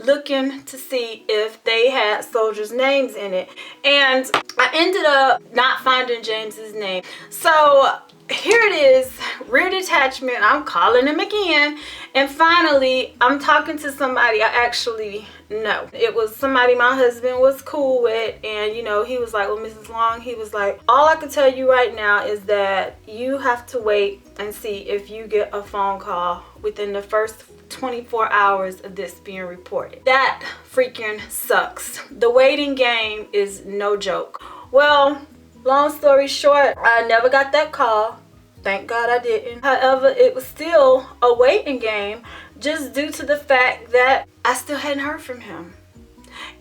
looking to see if they had soldiers' names in it, and I ended up not finding James's name. So here it is, rear detachment. I'm calling him again, and finally I'm talking to somebody I actually know. It was somebody my husband was cool with, and you know, he was like, well, Mrs. Long, he was like, all I can tell you right now is that you have to wait and see if you get a phone call within the first 24 hours of this being reported. That freaking sucks. The waiting game is no joke. Well, long story short, I never got that call. Thank God I didn't. However, it was still a waiting game just due to the fact that I still hadn't heard from him.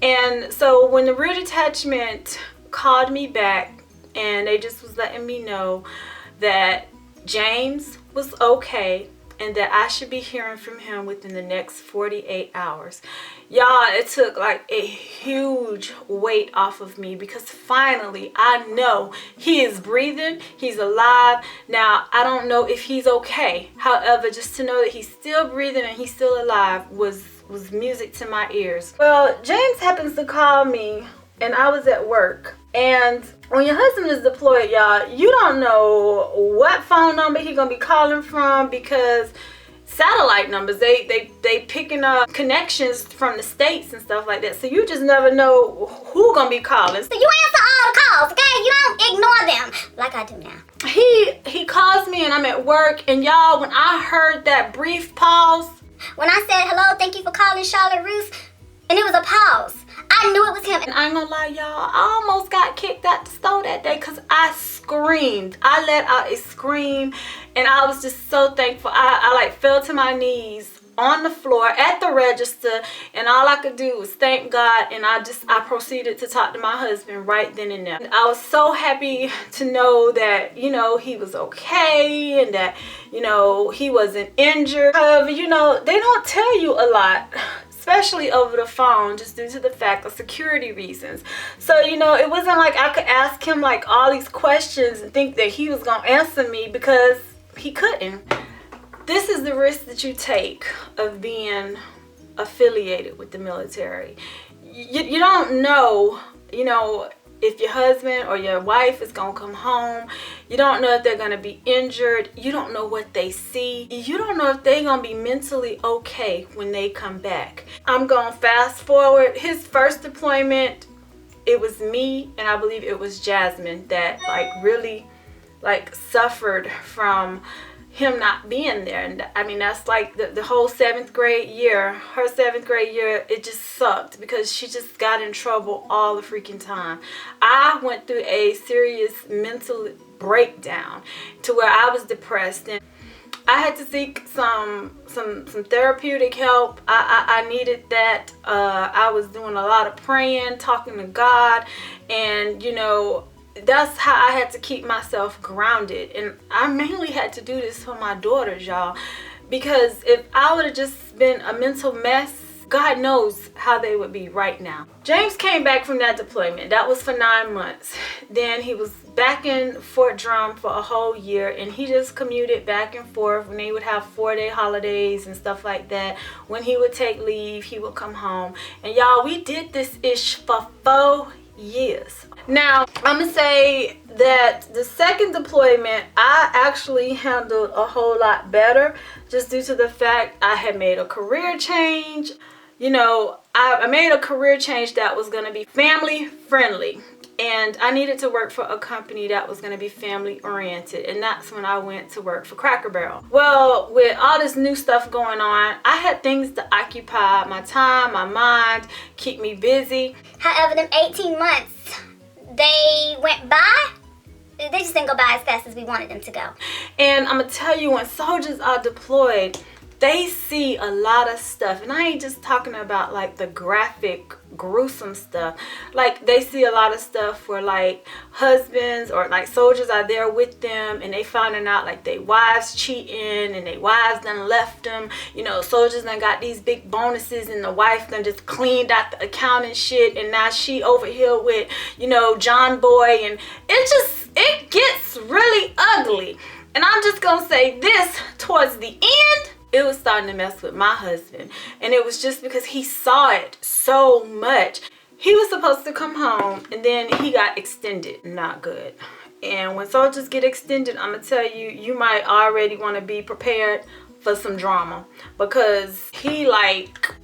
And so when the rear detachment called me back, and they just was letting me know that James was okay and that I should be hearing from him within the next 48 hours. Y'all, it took like a huge weight off of me, because finally I know he is breathing, he's alive. Now, I don't know if he's okay. However, just to know that he's still breathing and he's still alive was music to my ears. Well, James happens to call me, and I was at work. And when your husband is deployed, y'all, you don't know what phone number he gonna be calling from, because satellite numbers, they picking up connections from the States and stuff like that. So you just never know who gonna be calling. So you answer all the calls, okay? You don't ignore them like I do now. He calls me and I'm at work, and y'all, when I heard that brief pause, when I said, hello, thank you for calling Charlotte Russe, and it was a pause, I knew it was him. and I ain't gonna lie, y'all, I almost got kicked out the store that day because I screamed. I let out a scream, and I was just so thankful. I like fell to my knees on the floor at the register, and all I could do was thank God, and I proceeded to talk to my husband right then and there. I was so happy to know that, you know, he was okay and that, you know, he wasn't injured. However, you know, they don't tell you a lot, especially over the phone, just due to the fact of security reasons. So, you know, it wasn't like I could ask him like all these questions and think that he was gonna answer me, because he couldn't. This is the risk that you take of being affiliated with the military. You don't know, you know, if your husband or your wife is gonna come home. You don't know if they're gonna be injured. You don't know what they see. You don't know if they're gonna be mentally okay when they come back. I'm gonna fast forward. His first deployment, it was me, and I believe it was Jasmine that like really like suffered from him not being there. And I mean, that's like the whole 7th grade year. Her 7th grade year, it just sucked because she just got in trouble all the freaking time. I went through a serious mental breakdown to where I was depressed, and I had to seek some therapeutic help. I needed that. I was doing a lot of praying, talking to God, and you know, that's how I had to keep myself grounded. And I mainly had to do this for my daughters, y'all, because if I would have just been a mental mess, God knows how they would be right now. James came back from that deployment. That was for 9 months. Then he was back in Fort Drum for a whole year, and he just commuted back and forth when they would have 4-day holidays and stuff like that. When he would take leave, he would come home. And y'all, we did this ish for 4 years. Now, I'm gonna say that the second deployment, I actually handled a whole lot better, just due to the fact I had made a career change. You know, I made a career change that was gonna be family friendly, and I needed to work for a company that was gonna be family oriented, and that's when I went to work for Cracker Barrel. Well, with all this new stuff going on, I had things to occupy my time, my mind, keep me busy. However, them 18 months, they went by. They just didn't go by as fast as we wanted them to go. And I'm gonna tell you, when soldiers are deployed, they see a lot of stuff, and I ain't just talking about like the graphic, gruesome stuff. Like, they see a lot of stuff where like husbands or like soldiers are there with them, and they finding out like they wives cheating and they wives done left them. You know, soldiers done got these big bonuses, and the wife done just cleaned out the account and shit, and now she over here with, you know, John Boy, and it gets really ugly. And I'm just gonna say this, towards the end, it was starting to mess with my husband. And it was just because he saw it so much. He was supposed to come home and then he got extended. Not good. And when soldiers get extended, I'm going to tell you, you might already want to be prepared for some drama. Because he like,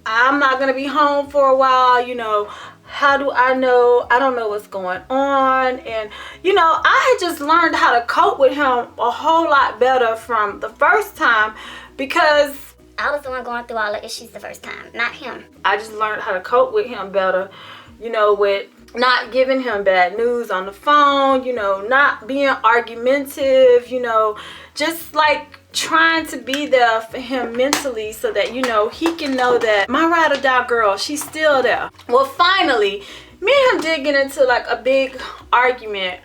I'm not going to be home for a while, you know. How do I know? I don't know what's going on. And, you know, I had just learned how to cope with him a whole lot better from the first time because I was the one going through all the issues the first time, not him. I just learned how to cope with him better, you know, with not giving him bad news on the phone, you know, not being argumentative, you know, just like trying to be there for him mentally so that, you know, he can know that my ride or die girl, she's still there. Well, finally, me and him did get into like a big argument,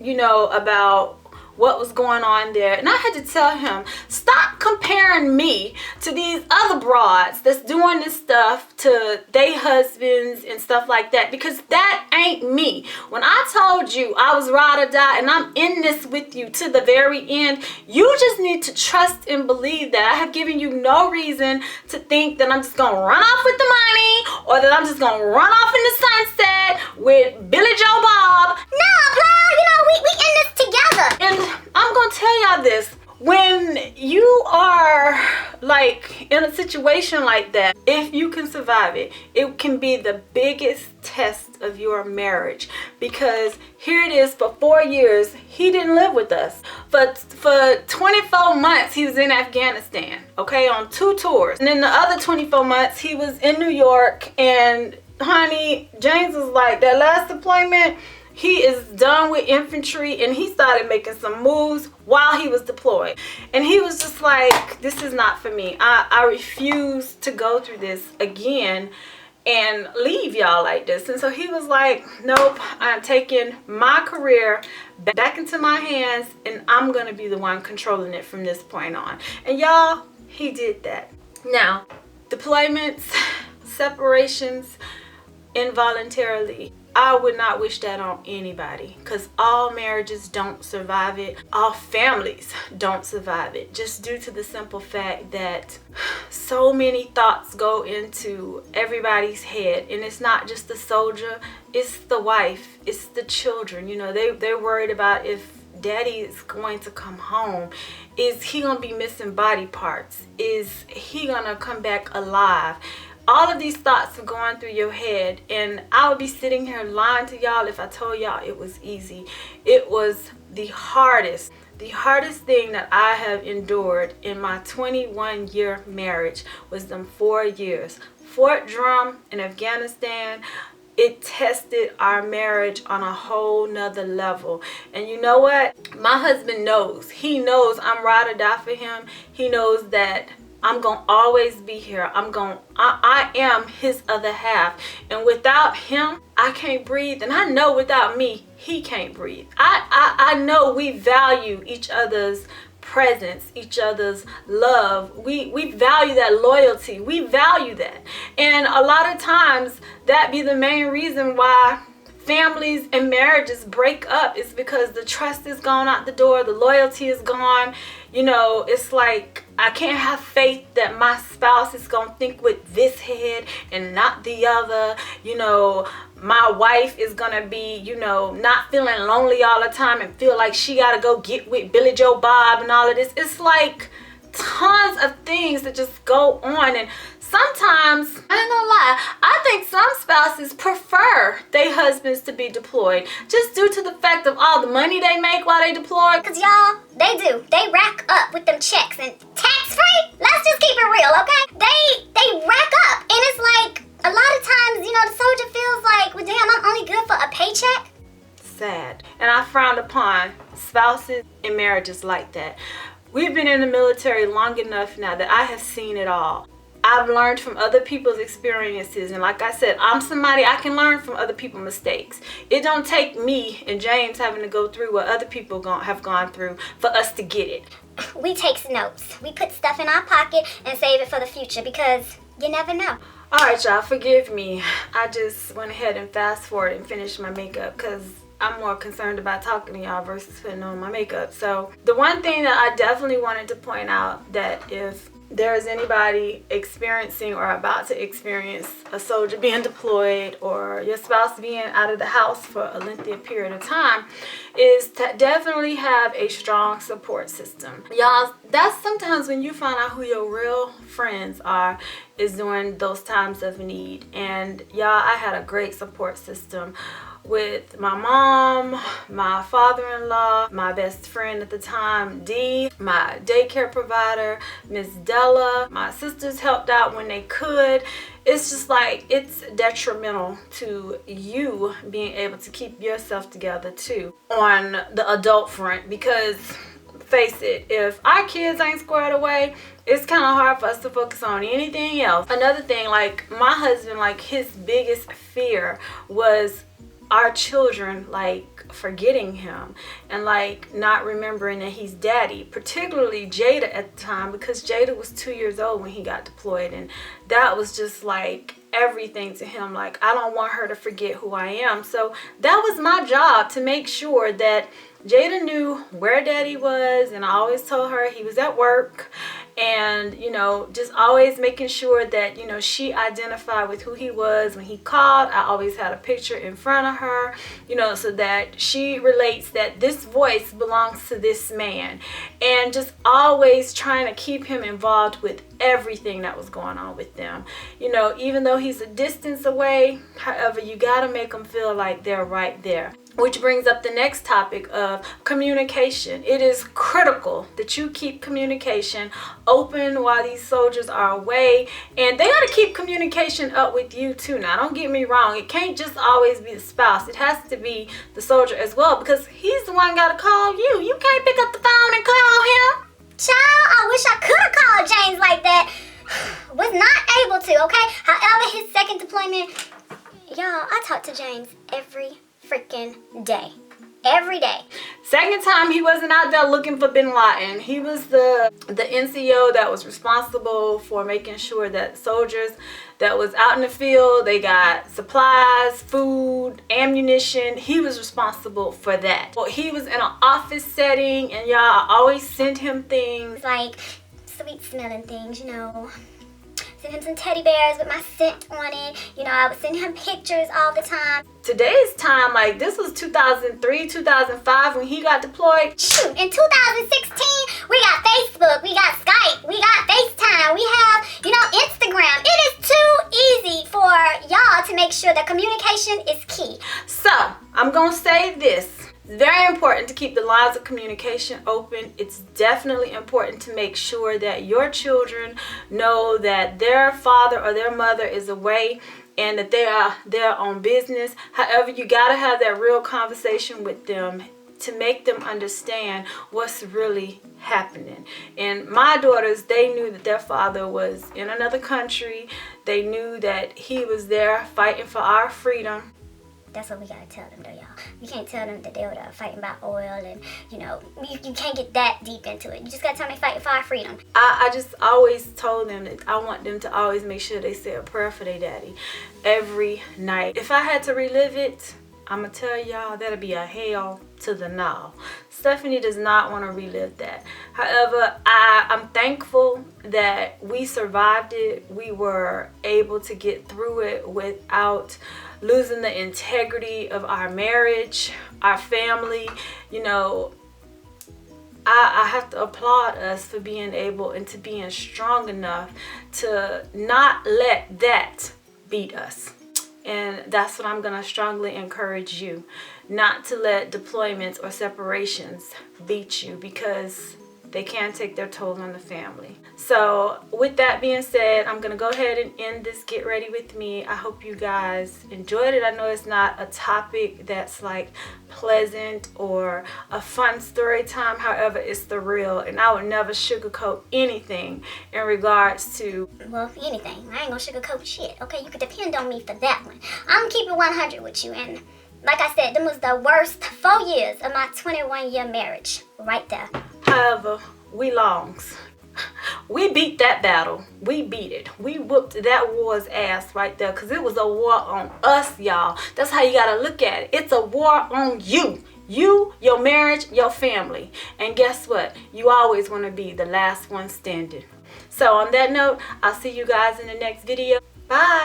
you know, about what was going on there. And I had to tell him, stop comparing me to these other broads that's doing this stuff to their husbands and stuff like that, because that ain't me. When I told you I was ride or die and I'm in this with you to the very end, you just need to trust and believe that I have given you no reason to think that I'm just gonna run off with the money or that I'm just gonna run off in the sunset with Billy Joe Bob. No, Plow, you know, we in this together. And I'm gonna tell y'all this, when you are like in a situation like that, if you can survive it, it can be the biggest test of your marriage. Because here it is, for 4 years he didn't live with us. For 24 months he was in Afghanistan, okay, on 2 tours. And then the other 24 months he was in New York. And honey, James was like, that last deployment, he is done with infantry, and he started making some moves while he was deployed. And he was just like, this is not for me. I refuse to go through this again and leave y'all like this. And so he was like, nope, I'm taking my career back into my hands, and I'm going to be the one controlling it from this point on. And y'all, he did that. Now, deployments, separations, involuntarily, I would not wish that on anybody, because all marriages don't survive it. All families don't survive it, just due to the simple fact that so many thoughts go into everybody's head. And it's not just the soldier, it's the wife, it's the children. You know, they're worried about if daddy is going to come home. Is he gonna be missing body parts? Is he gonna come back alive? All of these thoughts are going through your head, and I would be sitting here lying to y'all if I told y'all it was easy. It was the hardest thing that I have endured in my 21-year marriage was them 4 years. Fort Drum in Afghanistan, it tested our marriage on a whole nother level. And you know what? My husband knows. He knows I'm ride or die for him. He knows that I'm gonna always be here. I am his other half. And without him, I can't breathe. And I know without me, he can't breathe. I know we value each other's presence, each other's love. We value that loyalty. We value that. And a lot of times, that be the main reason why families and marriages break up, is because the trust is gone out the door, the loyalty is gone. You know, it's like, I can't have faith that my spouse is gonna think with this head and not the other. You know, my wife is gonna be, you know, not feeling lonely all the time and feel like she gotta go get with Billy Joe Bob and all of this. It's like tons of things that just go on. And sometimes, I ain't gonna lie, I think some spouses prefer their husbands to be deployed just due to the fact of all the money they make while they deploy. Cause y'all, they do. They rack up with them checks, and tax-free? Let's just keep it real, okay? They rack up, and it's like, a lot of times, you know, the soldier feels like, well, damn, I'm only good for a paycheck. Sad. And I frown upon spouses in marriages like that. We've been in the military long enough now that I have seen it all. I've learned from other people's experiences, and like I said, I'm somebody, I can learn from other people's mistakes. It don't take me and James having to go through what other people have gone through for us to get it. We take notes. We put stuff in our pocket and save it for the future, because you never know. Alright y'all, forgive me. I just went ahead and fast forward and finished my makeup because I'm more concerned about talking to y'all versus putting on my makeup. So the one thing that I definitely wanted to point out, that if there is anybody experiencing or about to experience a soldier being deployed or your spouse being out of the house for a lengthy period of time, is to definitely have a strong support system. Y'all, that's sometimes when you find out who your real friends are, is during those times of need. And y'all, I had a great support system with my mom, my father-in-law, my best friend at the time, Dee, my daycare provider, Miss Della. My sisters helped out when they could. It's just like, it's detrimental to you being able to keep yourself together too on the adult front, because face it, if our kids ain't squared away, it's kind of hard for us to focus on anything else. Another thing, like my husband, like his biggest fear was our children like forgetting him and like not remembering that he's daddy, particularly Jada at the time, because Jada was 2 years old when he got deployed, and that was just like everything to him. Like, I don't want her to forget who I am. So that was my job, to make sure that Jada knew where daddy was, and I always told her he was at work, and you know, just always making sure that, you know, she identified with who he was. When he called, I always had a picture in front of her, you know, so that she relates that this voice belongs to this man, and just always trying to keep him involved with everything that was going on with them. You know, even though he's a distance away, however, you got to make them feel like they're right there. Which brings up the next topic of communication. It is critical that you keep communication open while these soldiers are away, and they got to keep communication up with you too. Now, don't get me wrong, it can't just always be the spouse. It has to be the soldier as well, because he's the one got to call you. You can't pick up the phone and call him. Child, I wish I could have called James like that. Was not able to, okay? However, his second deployment, y'all, I talk to James every freaking day. Every day. Second time, he wasn't out there looking for Bin Laden. He was the NCO that was responsible for making sure that soldiers that was out in the field, they got supplies, food, ammunition. He was responsible for that. Well, he was in an office setting, and y'all, I always sent him things like sweet smelling things, you know. Send him some teddy bears with my scent on it. You know, I would send him pictures all the time. Today's time, like this was 2003, 2005 when he got deployed. Shoot, in 2016, we got Facebook, we got Skype, we got FaceTime, we have, you know, Instagram. It is too easy for y'all to make sure that communication is key. So, I'm gonna say this. It's very important to keep the lines of communication open. It's definitely important to make sure that your children know that their father or their mother is away and that they are there on business. However, you gotta have that real conversation with them to make them understand what's really happening. And my daughters, they knew that their father was in another country. They knew that he was there fighting for our freedom. That's what we gotta tell them though, y'all. You can't tell them that they were fighting about oil and, you know, you can't get that deep into it. You just gotta tell them they're fighting for our freedom. I just always told them that I want them to always make sure they say a prayer for their daddy every night. If I had to relive it, I'm gonna tell y'all that'll be a hell to the no. Stephanie does not want to relive that. However, I'm thankful that we survived it. We were able to get through it without losing the integrity of our marriage, our family. You know, I have to applaud us for being able and to being strong enough to not let that beat us. And that's what I'm going to strongly encourage you, not to let deployments or separations beat you, because they can take their toll on the family. So with that being said, I'm going to go ahead and end this Get Ready With Me. I hope you guys enjoyed it. I know it's not a topic that's like pleasant or a fun story time. However, it's the real, and I would never sugarcoat anything in regards to, well, anything. I ain't gonna sugarcoat shit, okay? You can depend on me for that one. I'm gonna keep it 100 with you, and like I said, them was the worst 4 years of my 21-year marriage right there. However, we longs. we beat that battle. We beat it. We whooped that war's ass right there, because it was a war on us, y'all. That's how you gotta look at it. It's a war on you. You, your marriage, your family. And guess what? You always want to be the last one standing. So on that note, I'll see you guys in the next video. Bye.